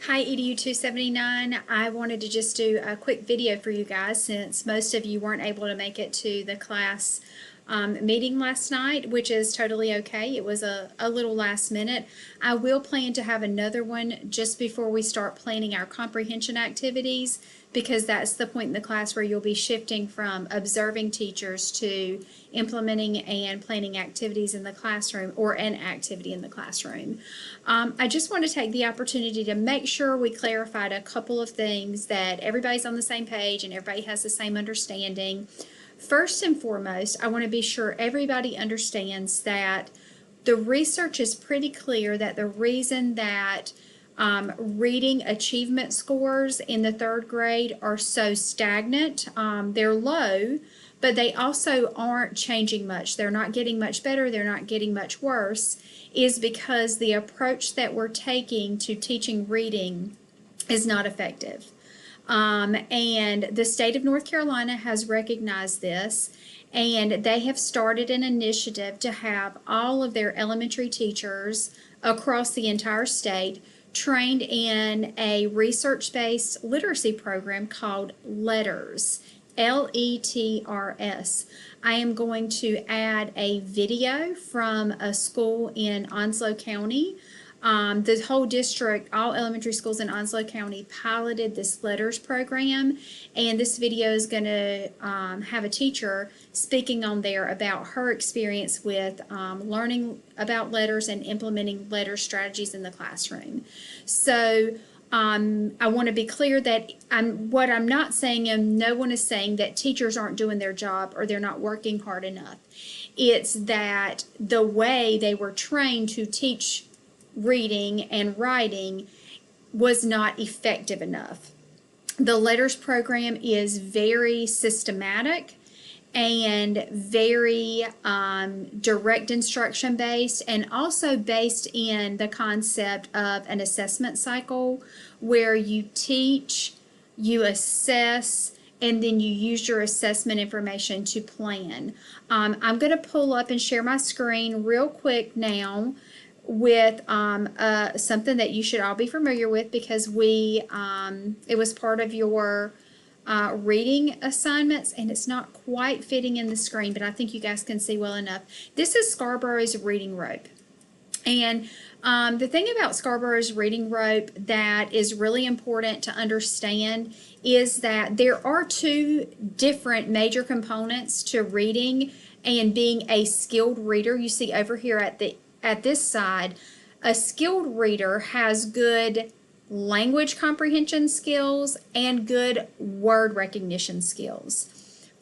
Hi EDU 279. I wanted to just do a quick video for you guys since most of you weren't able to make it to the class meeting last night, which is totally okay. It was a little last minute. I will plan to have another one just before we start planning our comprehension activities, because that's the point in the class where you'll be shifting from observing teachers to implementing and planning activities in the classroom, or an activity in the classroom. I just want to take the opportunity to make sure we clarified a couple of things, that everybody's on the same page and everybody has the same understanding. First and foremost, I want to be sure everybody understands that the research is pretty clear that the reason that reading achievement scores in the third grade are so stagnant, they're low, but they also aren't changing much. They're not getting much better, they're not getting much worse, is because the approach that we're taking to teaching reading is not effective. And the state of North Carolina has recognized this, and they have started an initiative to have all of their elementary teachers across the entire state trained in a research-based literacy program called LETRS, L-E-T-R-S. I am going to add a video from a school in Onslow County. The whole district, all elementary schools in Onslow County, piloted this LETRS program, and this video is going to have a teacher speaking on there about her experience with learning about LETRS and implementing LETRS strategies in the classroom. So I want to be clear that what I'm not saying, and no one is saying that teachers aren't doing their job or they're not working hard enough. It's that the way they were trained to teach reading and writing was not effective enough. The LETRS program is very systematic and very direct instruction based, and also based in the concept of an assessment cycle where you teach, you assess, and then you use your assessment information to plan. I'm going to pull up and share my screen real quick now with something that you should all be familiar with, because it was part of your reading assignments, and it's not quite fitting in the screen, but I think you guys can see well enough. This is Scarborough's reading rope. And the thing about Scarborough's reading rope that is really important to understand is that there are two different major components to reading and being a skilled reader. You see over here at this side, a skilled reader has good language comprehension skills and good word recognition skills.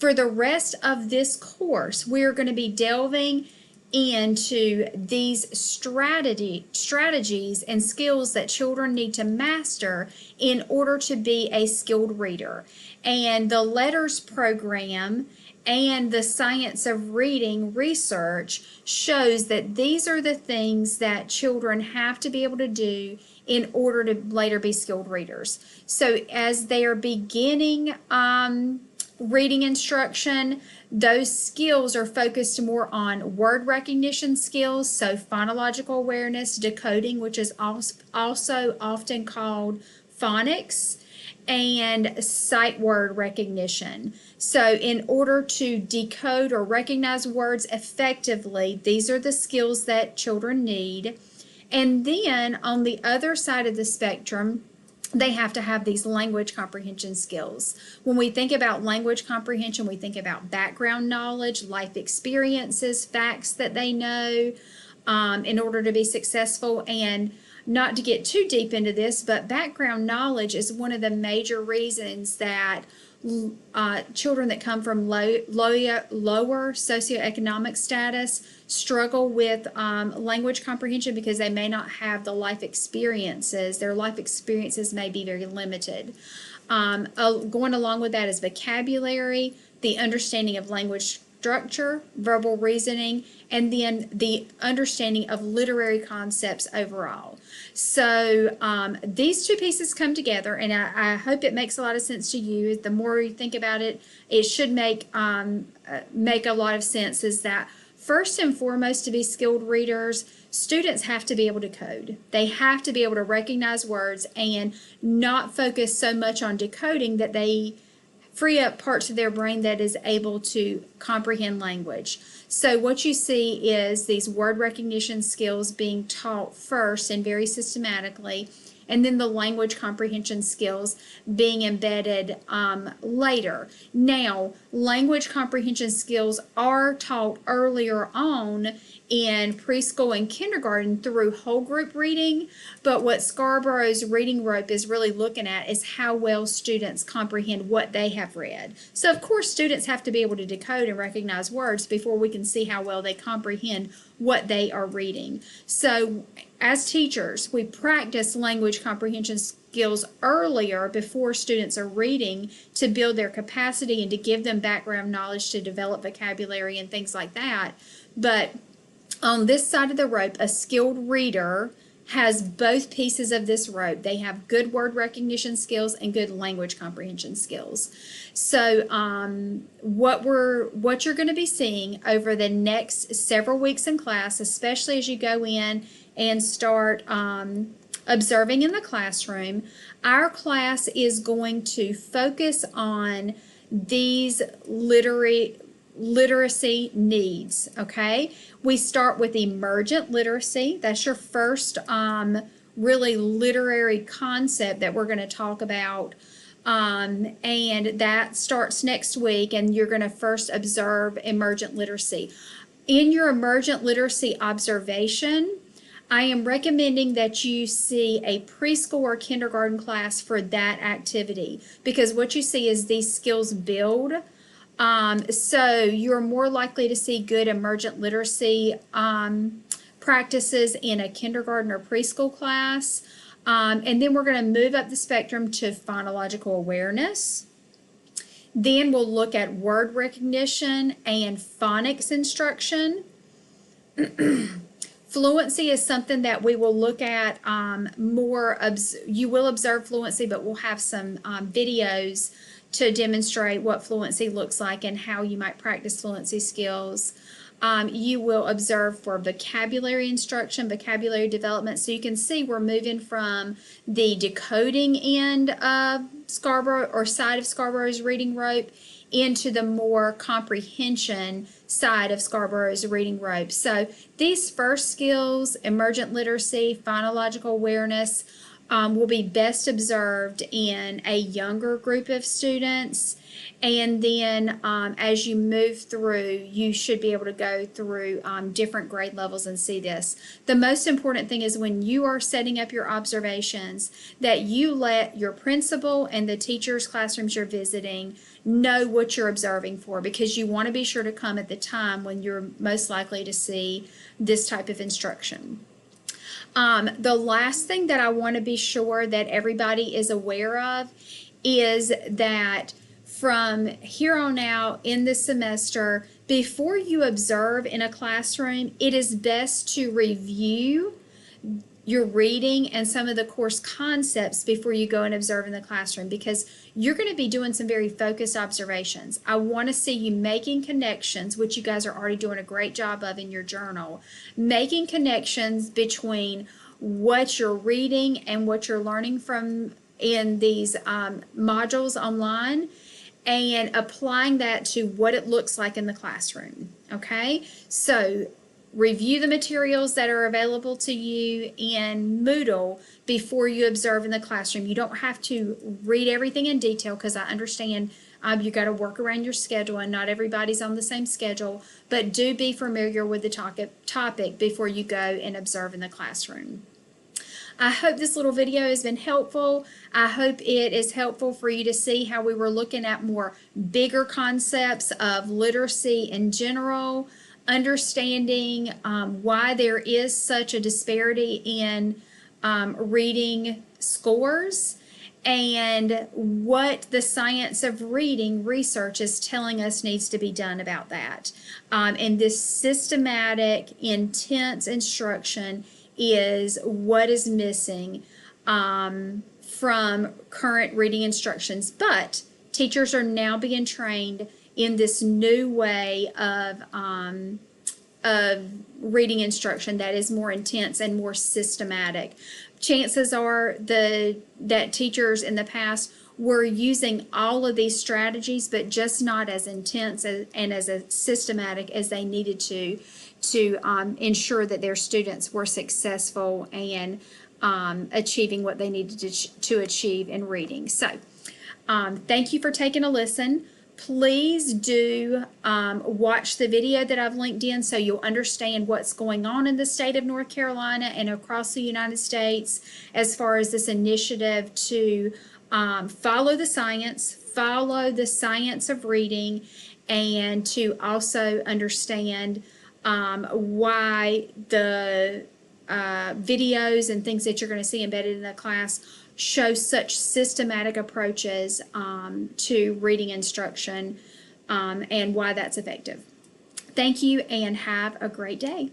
For the rest of this course, we're going to be delving into these strategies and skills that children need to master in order to be a skilled reader. And the LETRS program and the science of reading research shows that these are the things that children have to be able to do in order to later be skilled readers. So as they are beginning reading instruction, those skills are focused more on word recognition skills, so phonological awareness, decoding, which is also often called phonics, and sight word recognition. So in order to decode or recognize words effectively, these are the skills that children need. And then on the other side of the spectrum, they have to have these language comprehension skills. When we think about language comprehension, we think about background knowledge, life experiences, facts that they know in order to be successful. And not to get too deep into this, but background knowledge is one of the major reasons that children that come from lower socioeconomic status struggle with language comprehension, because they may not have the life experiences. Their life experiences may be very limited. Going along with that is vocabulary, the understanding of language structure, verbal reasoning, and then the understanding of literary concepts overall. So these two pieces come together, and I hope it makes a lot of sense to you. The more you think about it, it should make a lot of sense. Is that First and foremost, to be skilled readers, students have to be able to code. They have to be able to recognize words and not focus so much on decoding that they free up parts of their brain that is able to comprehend language. So what you see is these word recognition skills being taught first and very systematically, and then the language comprehension skills being embedded later. Now, language comprehension skills are taught earlier on in preschool and kindergarten through whole group reading, but what Scarborough's reading rope is really looking at is how well students comprehend what they have read. So of course students have to be able to decode and recognize words before we can see how well they comprehend what they are reading. So as teachers, we practice language comprehension skills earlier before students are reading to build their capacity and to give them background knowledge to develop vocabulary and things like that. But on this side of the rope, a skilled reader has both pieces of this rope. They have good word recognition skills and good language comprehension skills. So what you're going to be seeing over the next several weeks in class, especially as you go in and start observing in the classroom, our class is going to focus on these literacy needs, okay? We start with emergent literacy. That's your first really literary concept that we're going to talk about, and that starts next week, and you're going to first observe emergent literacy. In your emergent literacy observation, I am recommending that you see a preschool or kindergarten class for that activity, because what you see is these skills build. So you're more likely to see good emergent literacy practices in a kindergarten or preschool class. And then we're going to move up the spectrum to phonological awareness. Then we'll look at word recognition and phonics instruction. Fluency is something that we will look at more. You will observe fluency, but we'll have some videos to demonstrate what fluency looks like and how you might practice fluency skills. You will observe for vocabulary instruction, vocabulary development. So you can see we're moving from the decoding end of Scarborough or side of Scarborough's reading rope into the more comprehension side of Scarborough's reading rope. So these first skills, emergent literacy, phonological awareness, will be best observed in a younger group of students, and then as you move through, you should be able to go through different grade levels and see this. The most important thing is when you are setting up your observations that you let your principal and the teachers' classrooms you're visiting know what you're observing for, because you want to be sure to come at the time when you're most likely to see this type of instruction. The last thing that I want to be sure that everybody is aware of is that from here on out in this semester, before you observe in a classroom, it is best to review your reading and some of the course concepts before you go and observe in the classroom, because you're going to be doing some very focused observations. I want to see you making connections, which you guys are already doing a great job of in your journal, making connections between what you're reading and what you're learning from in these modules online, and applying that to what it looks like in the classroom. Okay, so review the materials that are available to you in Moodle before you observe in the classroom. You don't have to read everything in detail, because I understand you got to work around your schedule and not everybody's on the same schedule, but do be familiar with the topic before you go and observe in the classroom. I hope this little video has been helpful. I hope it is helpful for you to see how we were looking at more bigger concepts of literacy in general, understanding why there is such a disparity in reading scores, and what the science of reading research is telling us needs to be done about that. And this systematic, intense instruction is what is missing from current reading instructions. But teachers are now being trained in this new way of reading instruction that is more intense and more systematic. Chances are that teachers in the past were using all of these strategies, but just not as intense and as systematic as they needed to ensure that their students were successful and achieving what they needed to achieve in reading. So thank you for taking a listen. Please do watch the video that I've linked in so you'll understand what's going on in the state of North Carolina and across the United States as far as this initiative to follow the science of reading, and to also understand why the videos and things that you're going to see embedded in the class show such systematic approaches to reading instruction and why that's effective. Thank you and have a great day.